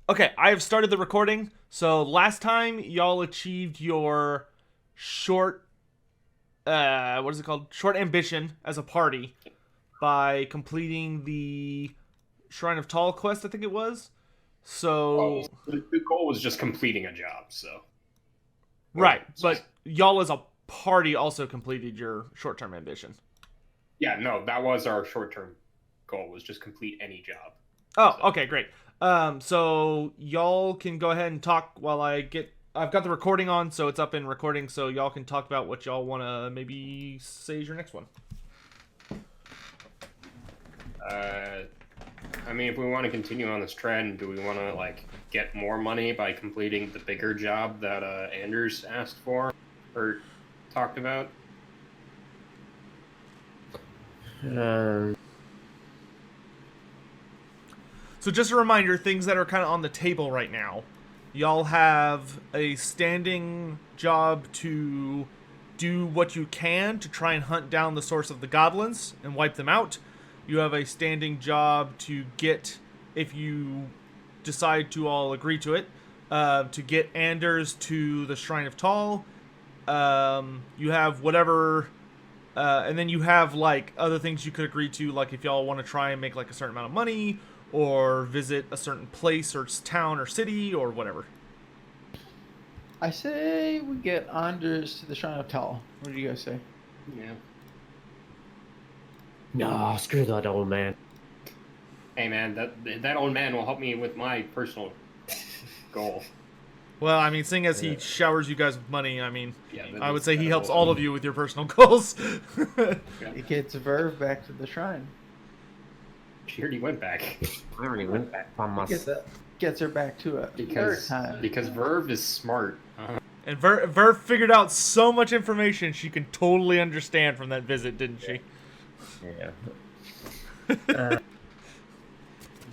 Okay, I have started the recording. So last time y'all achieved your short what is it called? Short ambition as a party by completing the Shrine of Tall quest, I think it was. Well, So the goal was just completing a job, so. right, Well, but y'all as a party also completed your short-term ambition. yeah, no, that was our short-term goal, was just complete any job. Oh, So, okay, great. So y'all can go ahead and talk while I've got the recording on, so it's up in recording, so y'all can talk about what y'all want to maybe say is your next one. uh, I mean, if we want to continue on this trend, do we want to, like, get more money by completing the bigger job that Anders asked for or talked about? Um, So just a reminder, things that are kind of on the table right now. Y'all have a standing job to do what you can to try and hunt down the source of the goblins and wipe them out. You have a standing job to get, if you decide to all agree to get Anders to the Shrine of Tall. You have whatever, and then you have like other things you could agree to, like if y'all want to try and make like a certain amount of money, or visit a certain place or town or city or whatever. I say we get Anders to the Shrine of Tall. What do you guys say? Yeah. no, screw that old man. Hey, man, that old man will help me with my personal goal. Well, I mean, seeing as he showers you guys with money, I mean, Yeah, I would say he that's helps cool. all of you with your personal goals. It gets Verve back to the shrine. She already went back. I already went back by myself. Gets her back to a third time. Because Verve is smart. And Ver figured out so much information she can totally understand from that visit, didn't she? Yeah.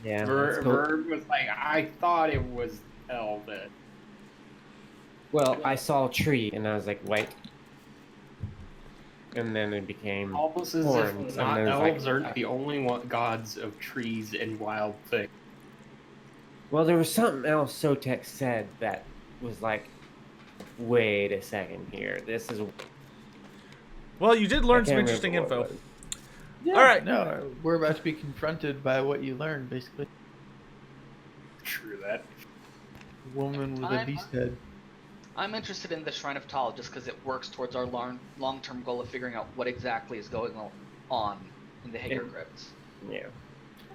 Yeah. let's go. Verve was like, I thought it was Elven. Well, I saw a tree and I was like, wait. And then it became Almost as horns. if not and then elves like, aren't the only gods of trees and wild things. well, there was something else Sotek said that was like, wait a second here. This is. Well, you did I learn some can't interesting remember what info. it was. Yeah, All right. No, we're about to be confronted by what you learned, basically. True that. Woman with a beast head. I'm interested in the Shrine of Tal just because it works towards our long-term goal of figuring out what exactly is going on in the Hager crypts. Yeah.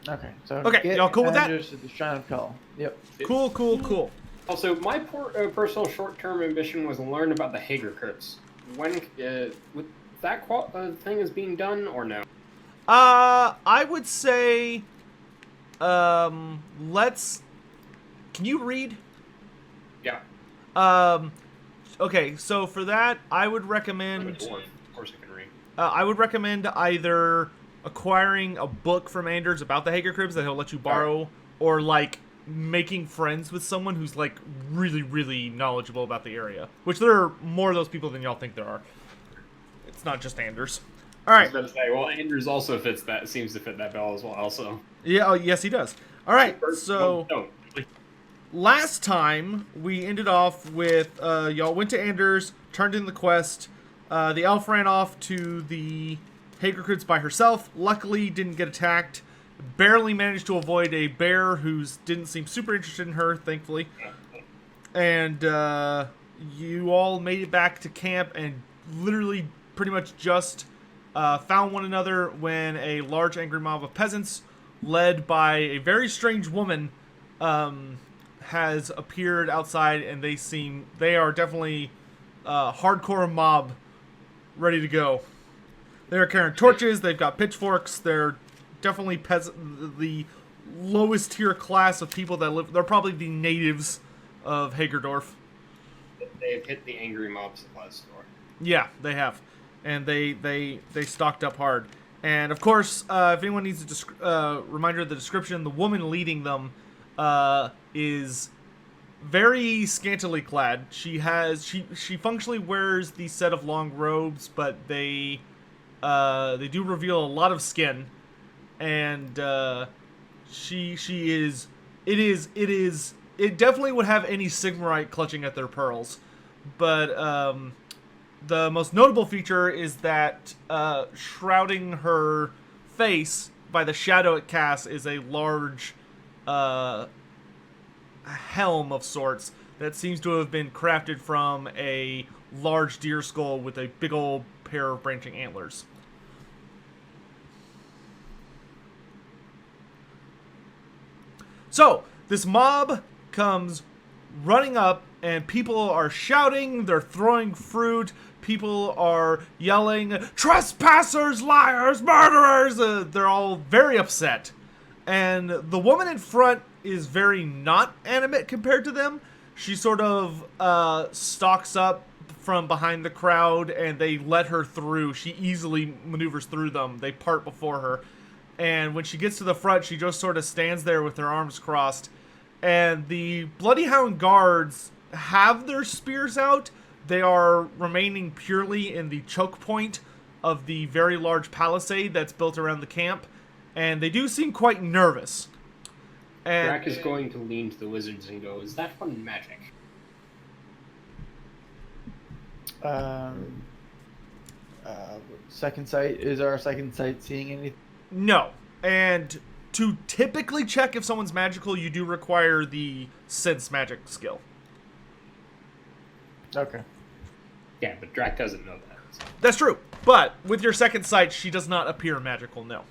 Okay, so Okay, get y'all cool with that? Anders to the Shrine of Tall. Yep. Cool. Also, my personal short-term ambition was to learn about the Hager crypts. When with that thing is being done or no? I would say, let's. Can you read? Yeah. Okay, so for that, I would I'm a recommend. dwarf. Of course I can read. I would recommend either acquiring a book from Anders about the Hager Cribs that he'll let you borrow, or like making friends with someone who's like really, really knowledgeable about the area. Which there are more of those people than y'all think there are. It's not just Anders. All I right. was about to say, well, Andrews also seems to fit that bill as well. Also. Yeah. Oh, yes, he does. All right. So No. last time we ended off with y'all went to Anders, turned in the quest. The elf ran off to the Hager Cribs by herself. Luckily, didn't get attacked. Barely managed to avoid a bear who didn't seem super interested in her, thankfully. And you all made it back to camp and literally pretty much just found one another when a large angry mob of peasants, led by a very strange woman, has appeared outside, and they are definitely hardcore mob ready to go. They're carrying torches, they've got pitchforks, they're definitely the lowest tier class of people that live. They're probably the natives of Hagerdorf. They've hit the angry mob supply store. Yeah, they have, and they stocked up hard. And of course, if anyone needs a reminder of the description, the woman leading them is very scantily clad. She functionally wears the set of long robes, but they do reveal a lot of skin, and it is it definitely would have any Sigmarite clutching at their pearls. But the most notable feature is that shrouding her face by the shadow it casts is a large helm of sorts that seems to have been crafted from a large deer skull with a big old pair of branching antlers. So, this mob comes running up, and people are shouting, they're throwing fruit, people are yelling, trespassers, liars, murderers! They're all very upset. And the woman in front is very not animate compared to them. She sort of stalks up from behind the crowd, and they let her through. She easily maneuvers through them. They part before her. And when she gets to the front, she just sort of stands there with her arms crossed. And the Bloody Hound guards have their spears out. They are remaining purely in the choke point of the very large palisade that's built around the camp. And they do seem quite nervous. And Drac is going to lean to the wizards and go, "Is that one magic?" Second sight, is our second sight seeing anything? no. And to typically check if someone's magical, you do require the sense magic skill. Okay. Yeah, but Drac doesn't know that. So. That's true. But with your second sight, she does not appear magical, no.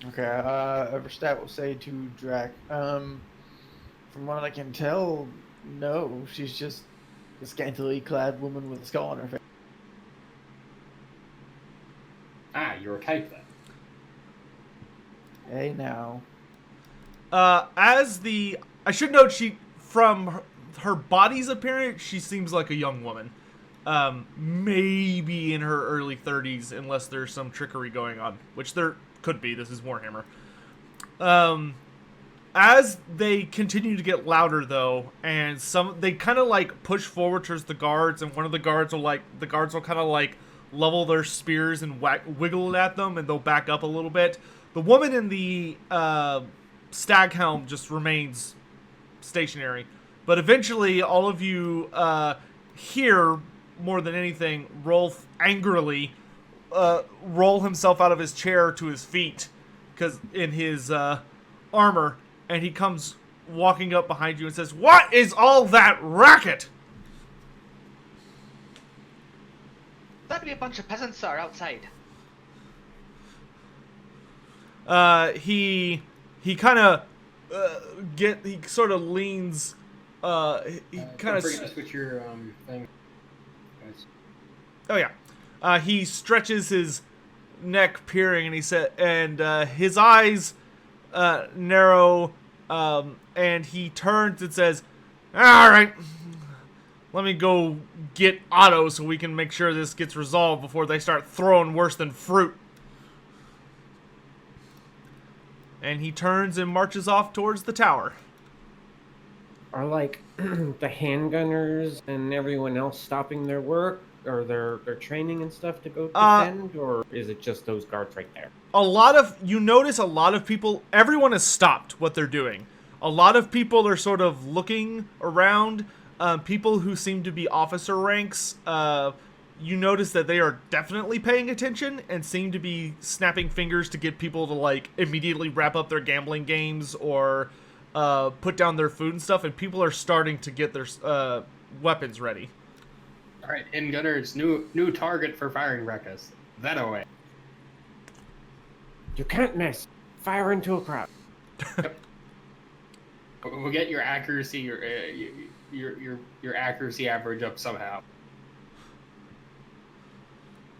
Okay, Everstat will say to Drac, from what I can tell, no, she's just a scantily clad woman with a skull on her face. Ah, you're a type then. Hey, now. I should note, from her body's appearance, she seems like a young woman. Maybe in her early 30s, unless there's some trickery going on, which there could be. This is Warhammer. As they continue to get louder, though, and they kind of like push forward towards the guards, and one of the guards will kind of like level their spears and wiggle it at them, and they'll back up a little bit. The woman in the stag helm just remains stationary. But eventually, all of you hear, more than anything, Rolf angrily roll himself out of his chair to his feet, because in his armor, and he comes walking up behind you and says, "What is all that racket?" That'd be a bunch of peasants are outside. He kind of he sort of leans. He kind Don't of. forget to switch your thing. Oh yeah. He stretches his neck, peering, and he said, and his eyes narrow, and he turns and says, "All right, let me go get Otto so we can make sure this gets resolved before they start throwing worse than fruit." And he turns and marches off towards the tower. Are like the handgunners and everyone else stopping their work or their training and stuff to go defend, or is it just those guards right there? You notice a lot of people, everyone has stopped what they're doing. A lot of people are sort of looking around. People who seem to be officer ranks, you notice that they are definitely paying attention and seem to be snapping fingers to get people to like immediately wrap up their gambling games or put down their food and stuff, and people are starting to get their weapons ready. All right, in gunners, new target for firing ruckus. That away. You can't miss. Fire into a crowd. Yep. We'll get your accuracy, your accuracy average up somehow.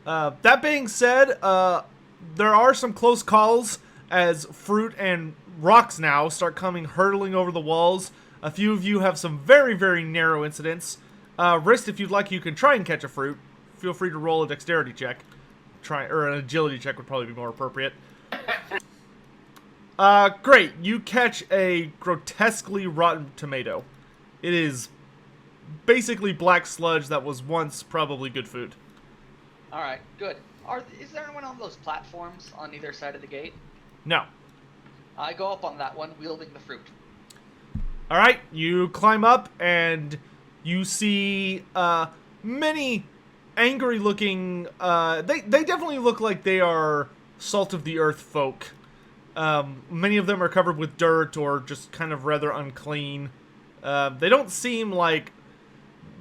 That being said, there are some close calls as fruit and rocks now start coming hurtling over the walls. A few of you have some very, very narrow incidents. Wrist, if you'd like, you can try and catch a fruit. Feel free to roll a dexterity check. Or an agility check would probably be more appropriate. Great. You catch a grotesquely rotten tomato. It is basically black sludge that was once probably good food. All right, good. Is there anyone on those platforms on either side of the gate? No. I go up on that one, wielding the fruit. All right, you climb up and you see many angry-looking. They definitely look like they are salt of the earth folk. Many of them are covered with dirt or just kind of rather unclean. They don't seem like.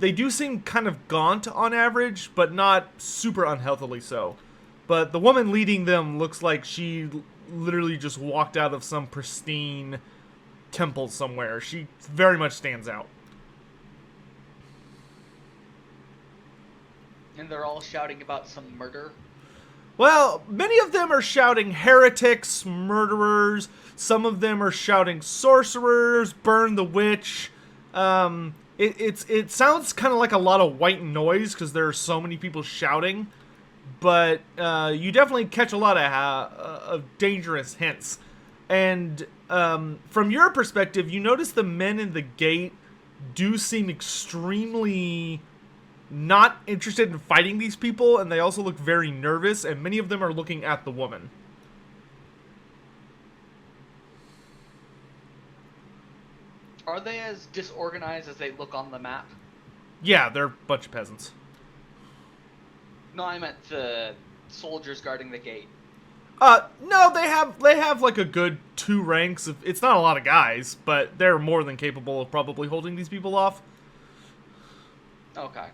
They do seem kind of gaunt on average, but not super unhealthily so. But the woman leading them looks like she literally just walked out of some pristine temple somewhere. She very much stands out. And they're all shouting about some murder. Well, many of them are shouting heretics, murderers. Some of them are shouting sorcerers, burn the witch. It sounds kind of like a lot of white noise because there are so many people shouting. But you definitely catch a lot of dangerous hints. And from your perspective, you notice the men in the gate do seem extremely not interested in fighting these people, and they also look very nervous, and many of them are looking at the woman. Are they as disorganized as they look on the map? Yeah, they're a bunch of peasants. No, I meant the soldiers guarding the gate. No, they have like a good 2 ranks. It's not a lot of guys, but they're more than capable of probably holding these people off. Okay.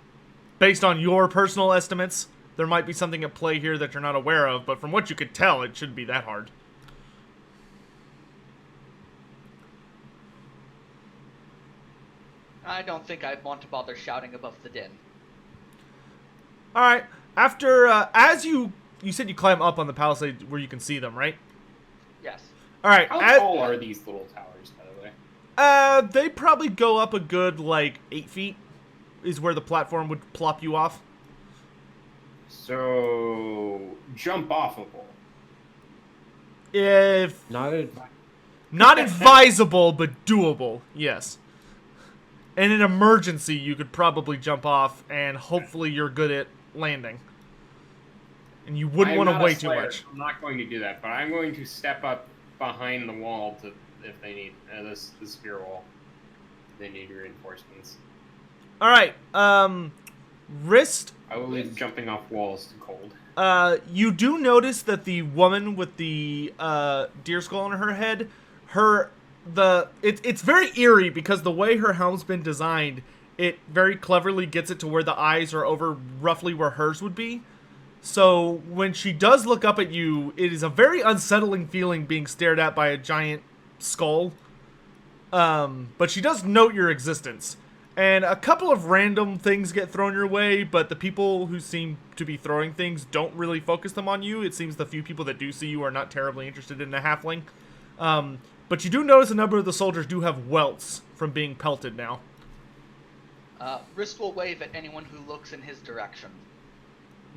Based on your personal estimates, there might be something at play here that you're not aware of, but from what you could tell, it shouldn't be that hard. I don't think I'd want to bother shouting above the din. Alright, after, as you said you climb up on the palisade where you can see them, right? Yes. Alright. How tall are these little towers, by the way? They probably go up a good, 8 feet. Is where the platform would plop you off. So, jump offable. If Not not advisable, but doable, yes. In an emergency, you could probably jump off, and hopefully you're good at landing. And you wouldn't want to weigh too much. I'm not going to do that, but I'm going to step up behind the wall to if they need the spear wall. They need reinforcements. All right, wrist. I will leave jumping off walls to cold. You do notice that the woman with the deer skull on her head, it's very eerie because the way her helm's been designed, it very cleverly gets it to where the eyes are over roughly where hers would be. So when she does look up at you, it is a very unsettling feeling being stared at by a giant skull. But she does note your existence. And a couple of random things get thrown your way, but the people who seem to be throwing things don't really focus them on you. It seems the few people that do see you are not terribly interested in the halfling. But you do notice a number of the soldiers do have welts from being pelted now. Wrist will wave at anyone who looks in his direction.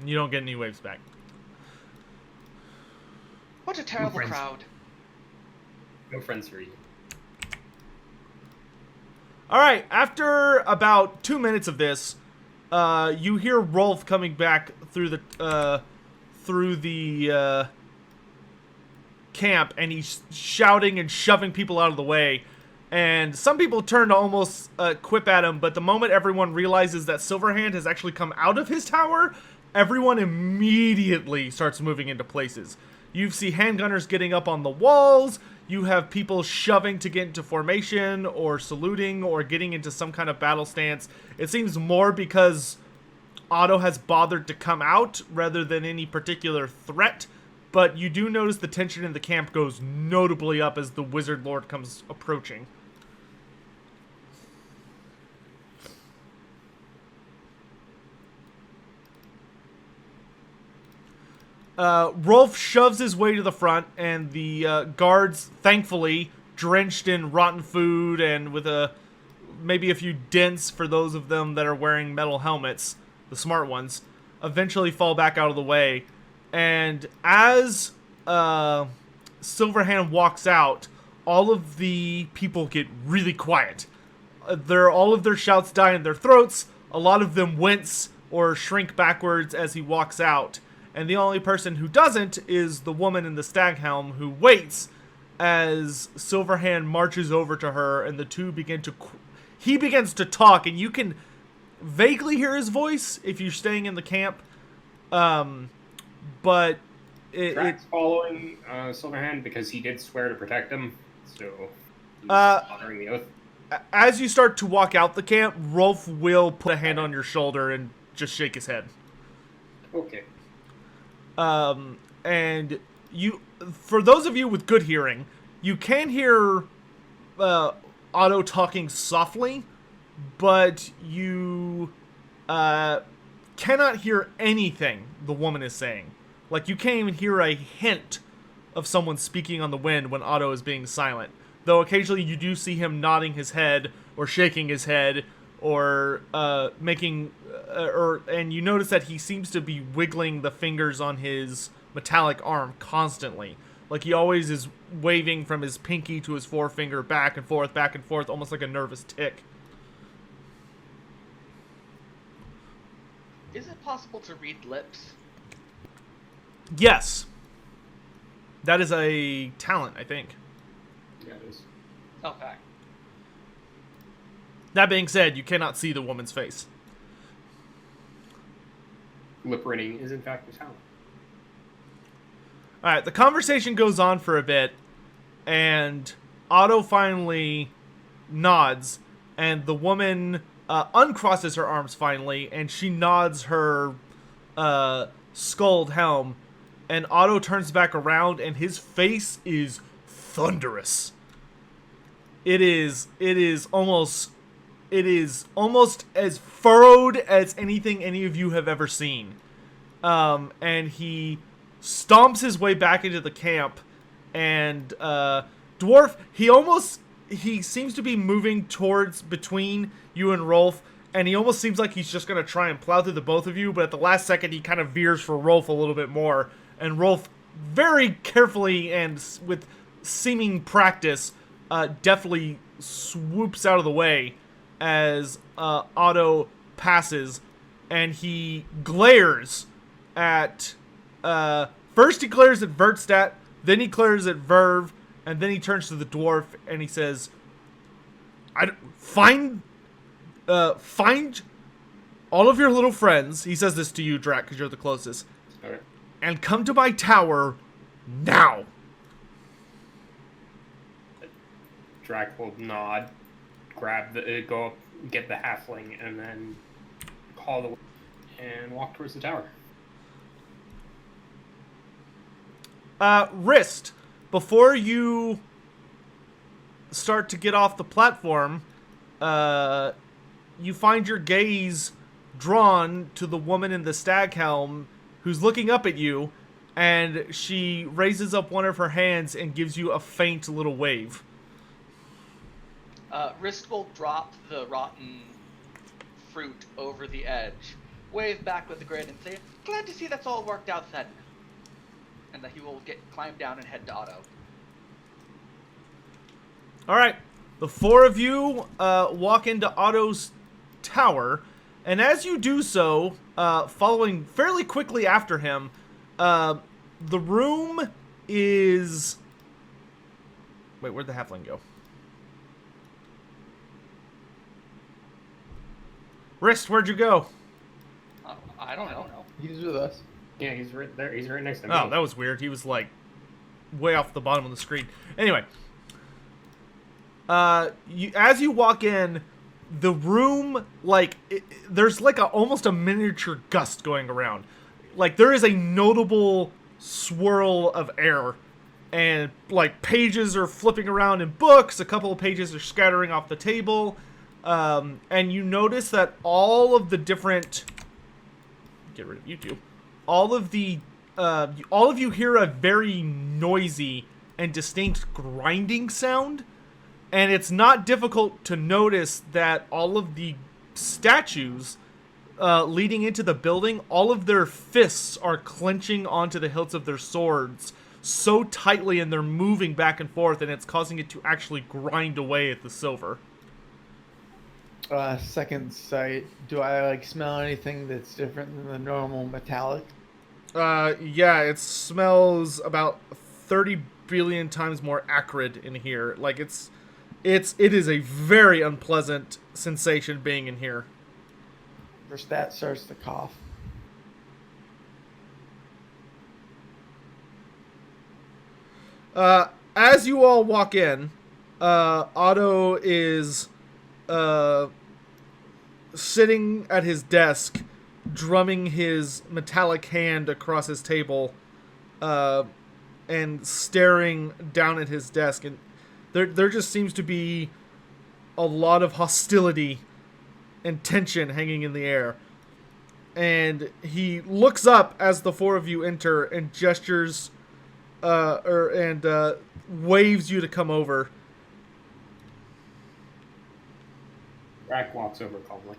You don't get any waves back. What a terrible friends. crowd. No friends for you. Alright, after about 2 minutes of this, you hear Rolf coming back through the camp, and he's shouting and shoving people out of the way. And some people turn to almost quip at him, but the moment everyone realizes that Silverhand has actually come out of his tower, everyone immediately starts moving into places. You see handgunners getting up on the walls. You have people shoving to get into formation or saluting or getting into some kind of battle stance. It seems more because Otto has bothered to come out rather than any particular threat. But you do notice the tension in the camp goes notably up as the Wizard Lord comes approaching. Rolf shoves his way to the front, and the guards, thankfully, drenched in rotten food and with maybe a few dents for those of them that are wearing metal helmets, the smart ones, eventually fall back out of the way. And as Silverhand walks out, all of the people get really quiet. All of their shouts die in their throats. A lot of them wince or shrink backwards as he walks out. And the only person who doesn't is the woman in the stag helm who waits as Silverhand marches over to her, and the two begin to... He begins to talk, and you can vaguely hear his voice if you're staying in the camp. But... Drax following Silverhand because he did swear to protect him, so he's honoring the oath. As you start to walk out the camp, Rolf will put a hand on your shoulder and just shake his head. Okay. And you, for those of you with good hearing, you can hear Otto talking softly, but you cannot hear anything the woman is saying. Like, you can't even hear a hint of someone speaking on the wind when Otto is being silent. Though occasionally you do see him nodding his head or shaking his head or and you notice that he seems to be wiggling the fingers on his metallic arm constantly. Like, he always is waving from his pinky to his forefinger back and forth, almost like a nervous tick. Is it possible to read lips? Yes. That is a talent, I think. Yeah, it is. Okay. That being said, you cannot see the woman's face. Lip reading is in fact a talent. Alright, the conversation goes on for a bit, and Otto finally nods, and the woman uncrosses her arms finally, and she nods her skulled helm, and Otto turns back around, and his face is thunderous. It is almost as furrowed as anything any of you have ever seen. And he stomps his way back into the camp, and Dwarf, he seems to be moving towards between you and Rolf, and he almost seems like he's just going to try and plow through the both of you, but at the last second he kind of veers for Rolf a little bit more, and Rolf very carefully and with seeming practice definitely swoops out of the way as Otto passes, and he glares at... first he glares at Vertstat, then he glares at Verve, and then he turns to the dwarf and he says, find all of your little friends, he says this to you, Drac, because you're the closest, Okay. and come to my tower now. Drac will nod, grab go up, get the halfling, and then call the and walk towards the tower. Wrist, before you start to get off the platform, you find your gaze drawn to the woman in the stag helm who's looking up at you, and she raises up one of her hands and gives you a faint little wave. Wrist will drop the rotten fruit over the edge, wave back with a grin, and say, "Glad to see that's all worked out then." And that he will climb down and head to Otto. Alright, the four of you walk into Otto's tower, and as you do so, following fairly quickly after him, the room is... Wait, where'd the halfling go? Wrist, where'd you go? I don't know. He's with us. Yeah, he's right there. He's right next to me. Oh, that was weird. He was, like, way off the bottom of the screen. Anyway. As you walk in, the room, like, there's, like, almost a miniature gust going around. Like, there is a notable swirl of air. And, like, pages are flipping around in books. A couple of pages are scattering off the table. And you notice that all of the different... Get rid of you two. All of you hear a very noisy and distinct grinding sound, and it's not difficult to notice that all of the statues leading into the building, all of their fists are clenching onto the hilts of their swords so tightly, and they're moving back and forth, and it's causing it to actually grind away at the silver. Second sight. Do I like smell anything that's different than the normal metallic? Yeah, it smells about 30 billion times more acrid in here. Like it is a very unpleasant sensation being in here. Verstat starts to cough. As you all walk in, Otto is sitting at his desk, drumming his metallic hand across his table, and staring down at his desk. And there just seems to be a lot of hostility and tension hanging in the air. And he looks up as the four of you enter and gestures and waves you to come over. Drac walks over calmly.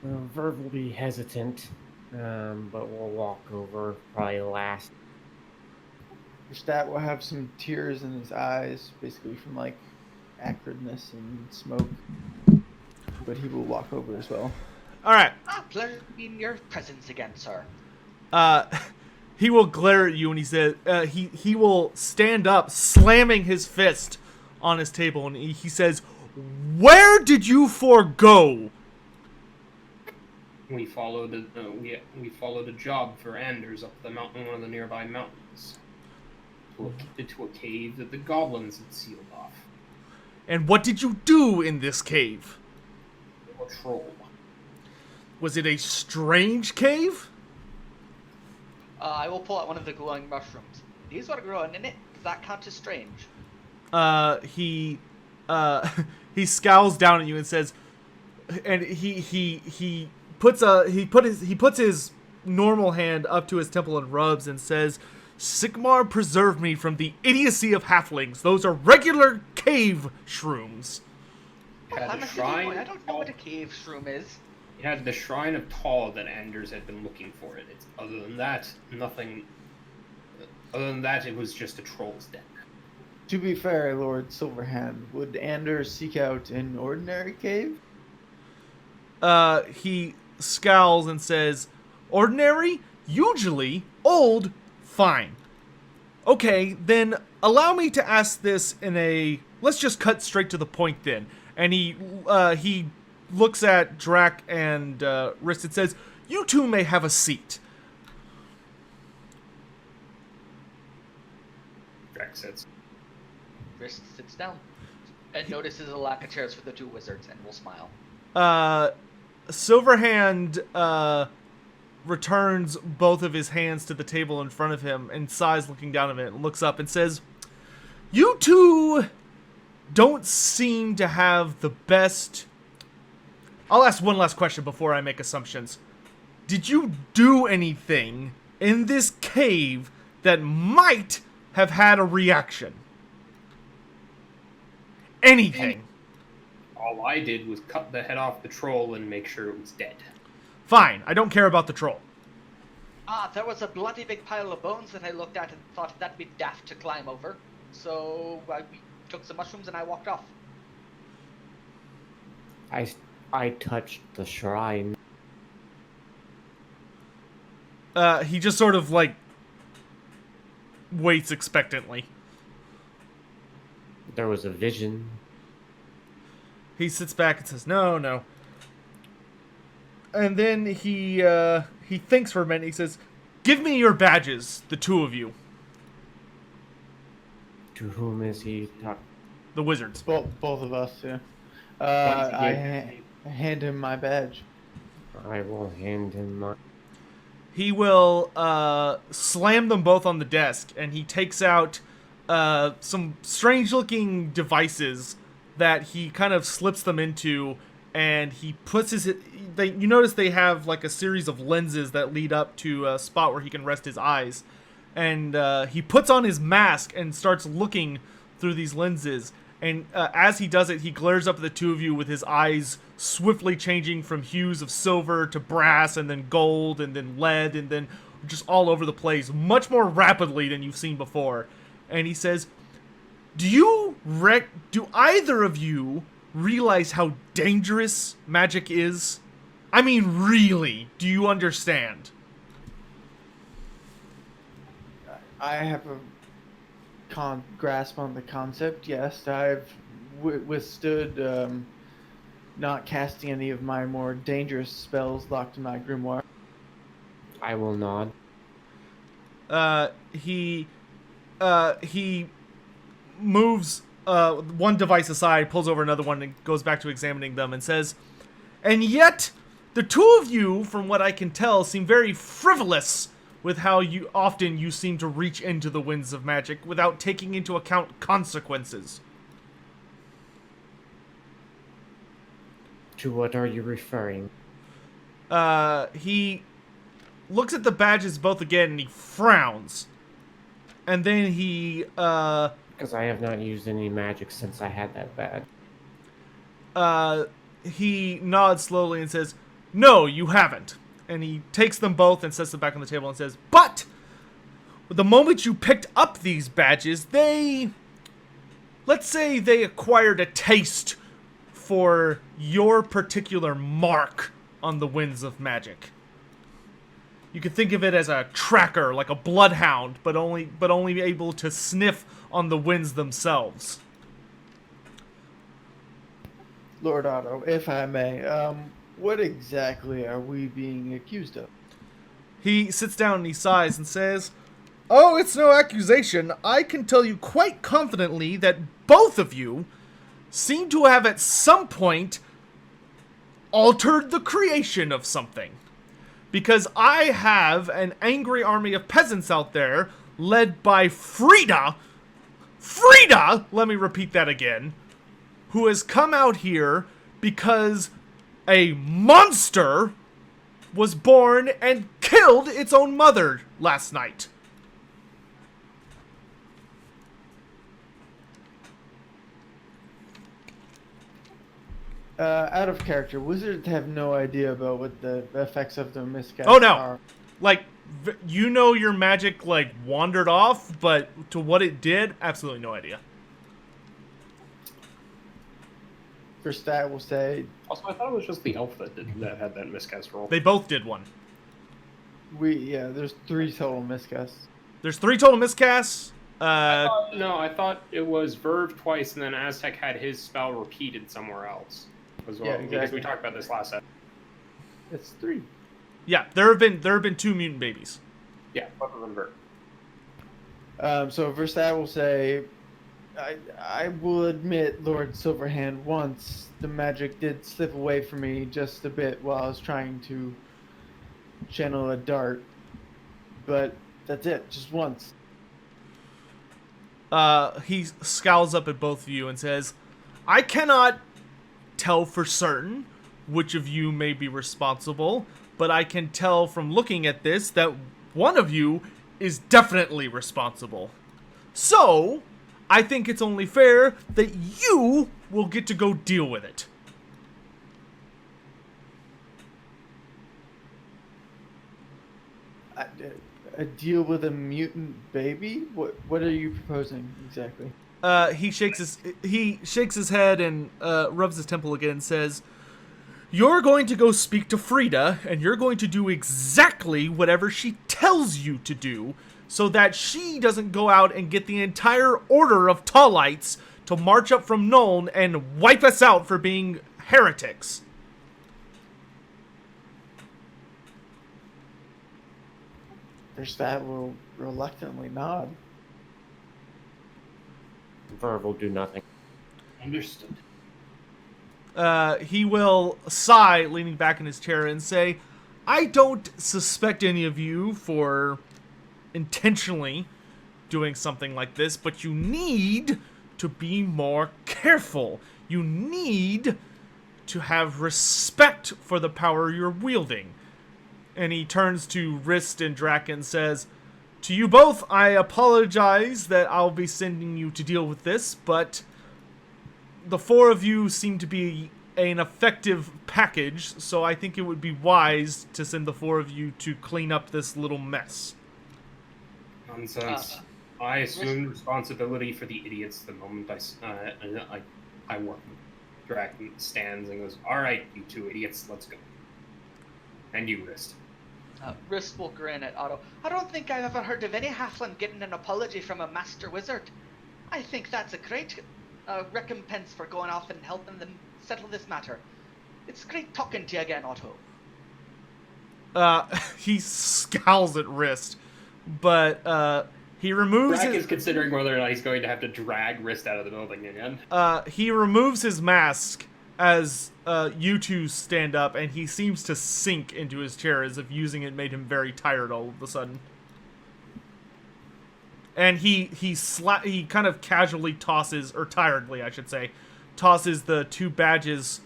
Verbally hesitant, but we'll walk over probably last. Verstat will have some tears in his eyes, basically from like acridness and smoke. But he will walk over as well. All right. Pleasure to be in your presence again, sir. He will glare at you, and he says he will stand up, slamming his fist on his table, and he says, "Where did you forego?" We followed a job for Anders up the mountain, one of the nearby mountains, to a cave that the goblins had sealed off. And what did you do in this cave? A troll. Was it a strange cave? I will pull out one of the glowing mushrooms. These are growing in it. Does that count as strange? He scowls down at you and says, and he puts his normal hand up to his temple and rubs and says, "Sigmar preserved me from the idiocy of halflings. Those are regular cave shrooms." Had I'm a a city shrine. boy. I don't know what a cave shroom is. It had the shrine of Tall that Anders had been looking for it. Other than that, nothing. Other than that, it was just a troll's den. To be fair, Lord Silverhand, would Anders seek out an ordinary cave? He scowls and says, "Ordinary? Usually. Old? Fine. Okay, then allow me to ask this in a... Let's just cut straight to the point then." And he looks at Drac and Rist and says, "You two may have a seat." Drac sits. Wrist sits down and notices a lack of chairs for the two wizards and will smile. Silverhand returns both of his hands to the table in front of him and sighs, looking down at it, and looks up and says, "You two don't seem to have the best..." I'll ask one last question before I make assumptions. Did you do anything in this cave that might have had a reaction? Anything? All I did was cut the head off the troll and make sure it was dead. Fine, I don't care about the troll. There was a bloody big pile of bones that I looked at and thought that'd be daft to climb over. So we took some mushrooms and I walked off. I touched the shrine. He just sort of, like, waits expectantly. There was a vision. He sits back and says, "No." And then he thinks for a minute. He says, "Give me your badges, the two of you." To whom is he talking? The wizards. Both of us, yeah. I hand him my badge. I will hand him my... He will slam them both on the desk, and he takes out some strange-looking devices that he kind of slips them into, and he puts his... you notice they have like a series of lenses that lead up to a spot where he can rest his eyes. And he puts on his mask and starts looking through these lenses. And as he does it, he glares up at the two of you with his eyes swiftly changing from hues of silver to brass and then gold and then lead and then just all over the place, much more rapidly than you've seen before. And he says, Do either of you realize how dangerous magic is? I mean, really, do you understand? I have a grasp on the concept. Yes, I've withstood not casting any of my more dangerous spells locked in my grimoire. I will nod. He moves one device aside, pulls over another one, and goes back to examining them, and says, "And yet, the two of you, from what I can tell, seem very frivolous with how often you seem to reach into the winds of magic without taking into account consequences." To what are you referring? He looks at the badges both again, and he frowns. And then he, Because I have not used any magic since I had that bad. he nods slowly and says, "No, you haven't." And he takes them both and sets them back on the table and says, "But the moment you picked up these badges, let's say they acquired a taste for your particular mark on the winds of magic. You could think of it as a tracker, like a bloodhound, but only able to sniff on the winds themselves." Lord Otto, if I may, what exactly are we being accused of? He sits down and he sighs and says, "Oh, it's no accusation. I can tell you quite confidently that both of you seem to have at some point altered the creation of something. Because I have an angry army of peasants out there led by Frida, let me repeat that again, who has come out here because a monster was born and killed its own mother last night." Out of character, wizards have no idea about what the effects of their miscast Oh, no. are. Like, you know your magic, like, wandered off, but to what it did, absolutely no idea. First, I will say, Also, I thought it was just the elf that had that miscast roll. They both did one. there's 3 total miscasts. There's 3 total miscasts. I thought it was Verve twice, and then Aztec had his spell repeated somewhere else as well. Yeah, Because exactly. we talked about this last episode. It's 3. Yeah, there have been 2 mutant babies. Yeah, both of them Verve. So first, I will say, I will admit, Lord Silverhand, once the magic did slip away from me just a bit while I was trying to channel a dart. But that's it, just once. He scowls up at both of you and says, "I cannot tell for certain which of you may be responsible, but I can tell from looking at this that one of you is definitely responsible. So, I think it's only fair that you will get to go deal with it." A deal with a mutant baby? What are you proposing exactly? He shakes his head and rubs his temple again and says, "You're going to go speak to Frida, and you're going to do exactly whatever she tells you to do, so that she doesn't go out and get the entire order of Tallites to march up from Nuln and wipe us out for being heretics." First, I will reluctantly nod. Verve will do nothing. Understood. He will sigh, leaning back in his chair, and say, "I don't suspect any of you for intentionally doing something like this, but you need to be more careful. You need to have respect for the power you're wielding." And he turns to Rist and Drac and says, "To you both, I apologize that I'll be sending you to deal with this, but the 4 of you seem to be an effective package, so I think it would be wise to send the 4 of you to clean up this little mess." Nonsense. I assumed responsibility for the idiots the moment I won. Drac stands and goes, "All right, you 2 idiots, let's go." And you, Rist. Rist will grin at Otto. "I don't think I've ever heard of any halfling getting an apology from a master wizard. I think that's a great recompense for going off and helping them settle this matter. It's great talking to you again, Otto. He scowls at Wrist, but he removes Brack his... is considering whether or not he's going to have to drag Wrist out of the building again. He removes his mask as you two stand up, and he seems to sink into his chair as if using it made him very tired all of a sudden. And he kind of casually tosses, or tiredly I should say, tosses the 2 badges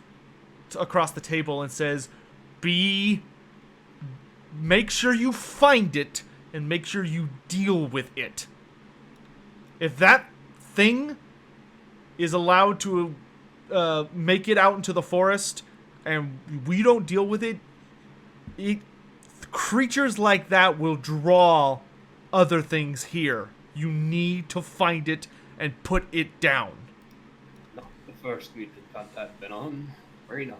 across the table and says, make sure you find it and make sure you deal with it. If that thing is allowed to make it out into the forest and we don't deal with it, creatures like that will draw other things here. You need to find it and put it down. Not the first we did contact been on. Very not.